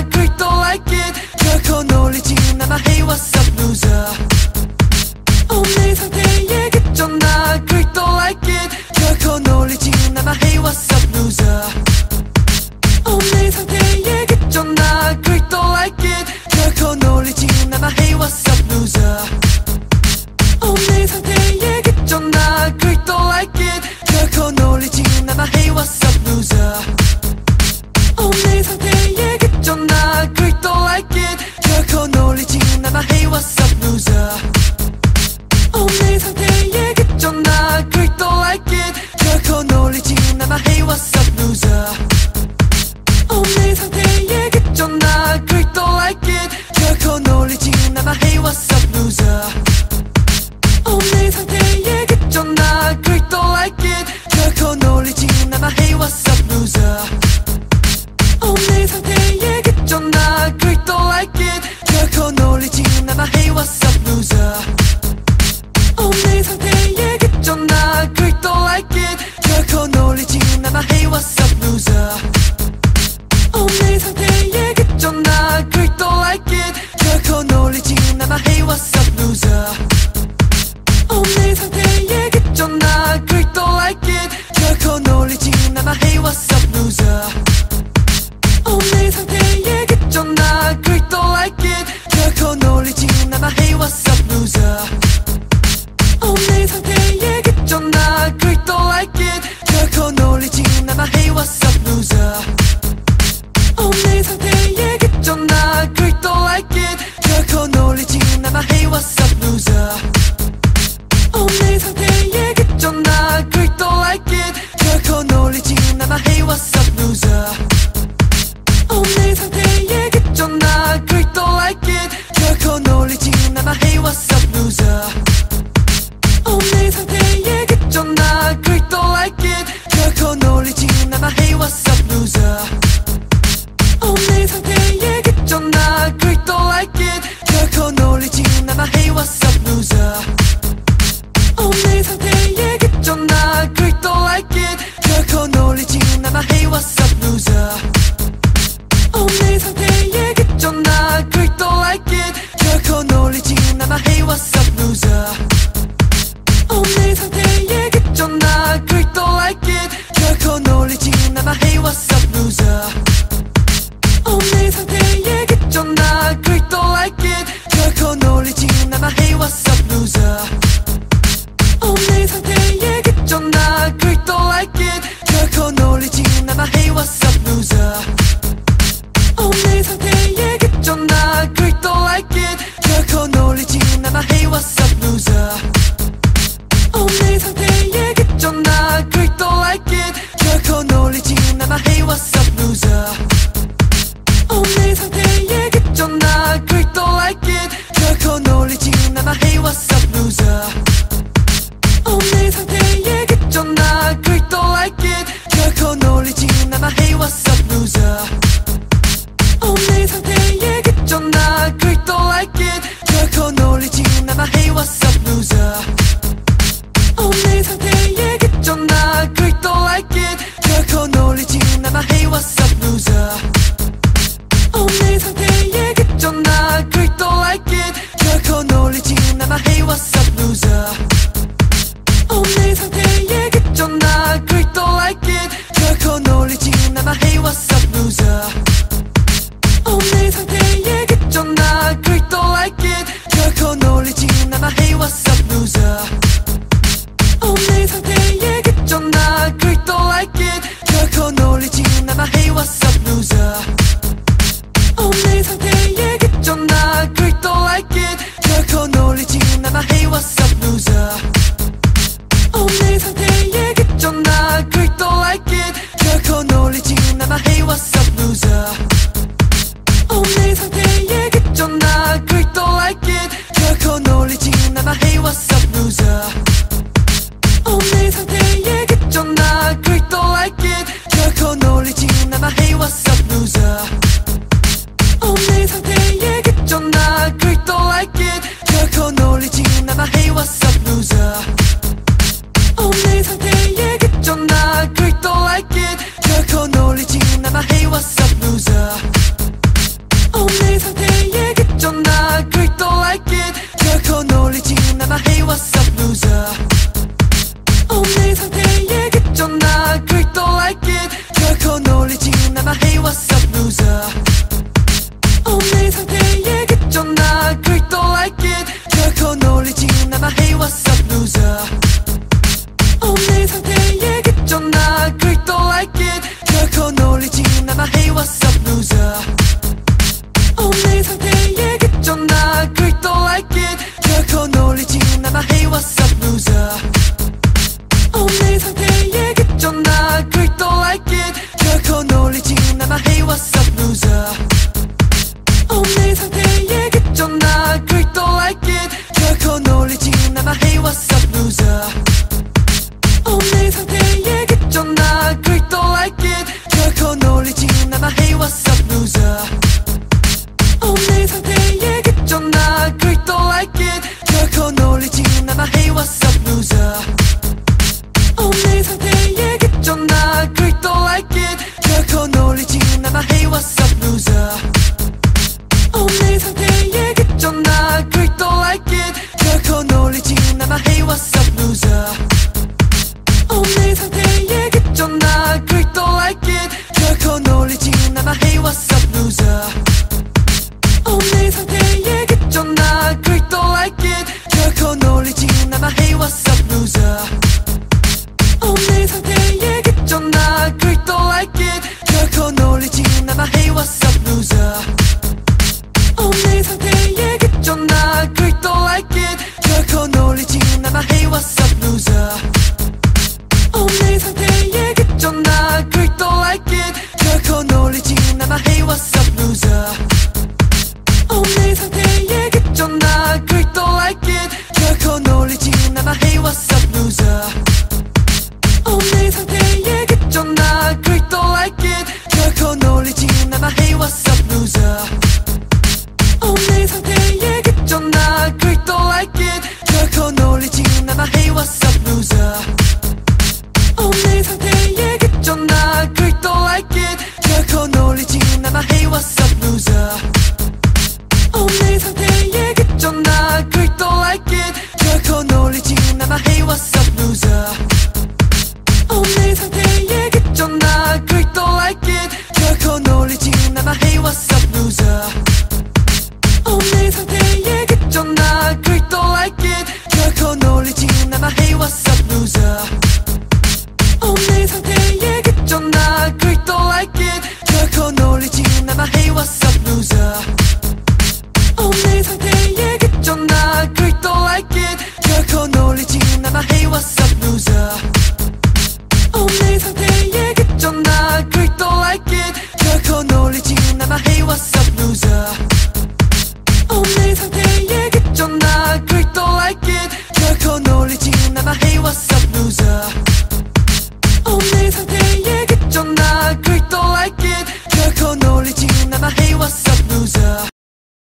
그걸 또 like it 결코 놀리지 않아 Hey what's up loser 내 상태에 그쳤나 그걸 또 like it 결코 놀리지 않아 Hey what's up loser 내 상태에 그쳤나 그걸 또 like it 결코 놀리지 않아 Hey what's up loser 내 상태에 그쳤나 그걸 또 like it 결코 놀리지 않아 Hey what's up loser 내 상태에 그쳤나 그걸 또 like it 결코 놀리지 않아 Hey what's up loser 내 상태에 그쳤나 그걸 또 like it 결코 놀리지 않아 Hey what's up loser 내 상태에 그쳤나 그걸 또 like it 결코 놀리지 않아 Hey what's up loser 내 상태에 그쳤나 그걸 또 like it 결코 놀리지 않아 Hey what's up loser 내 상태에 그쳤나 그걸 또 like it 결코 놀리지 않아 Hey what's up loser 내 상태에 그쳤나 그걸 또 like it 결코 놀리지 않아 Hey what's up loser 내 상태에 그쳤나 그걸 또 like it 결코 놀리지 않아 Hey what's up loser 내 상태에 그쳤나 그걸 또 like it 결코 놀리지 않아 Hey what's up loser 내 상태에 그쳤나 그걸 또 like it 결코 놀리지 않아 Hey what's up loser 내 상태에 그쳤나 그걸 또 like it 결코 놀리지 않아 Hey what's up loser 내 상태에 그쳤나 그걸 또 like it 결코 놀리지 않아 Hey what's up loser 내 상태에 그쳤나 그걸 또 like it 결코 놀리지 않아 Hey what's up loser 내 상태에 그쳤나 그걸 또 like it 결코 놀리지 않아 Hey what's up loser 내 상태에 그쳤나 그걸 또 like it 결코 놀리지 않아 Hey what's up loser 내 상태에 그쳤나 그걸 또 like it 결코 놀리지 않아 Hey what's up loser 내 상태에 그쳤나 그걸 또 like it 결코 놀리지 않아 Hey what's up loser 내 상태에 그쳤나 그걸 또 like it 결코 놀리지 않아 Hey what's up loser 내 상태에 그쳤나 그걸 또 like it 결코 놀리지 않아 Hey what's up loser 내 상태에 그쳤나 그걸 또 like it 결코 놀리지 않아 Hey what's up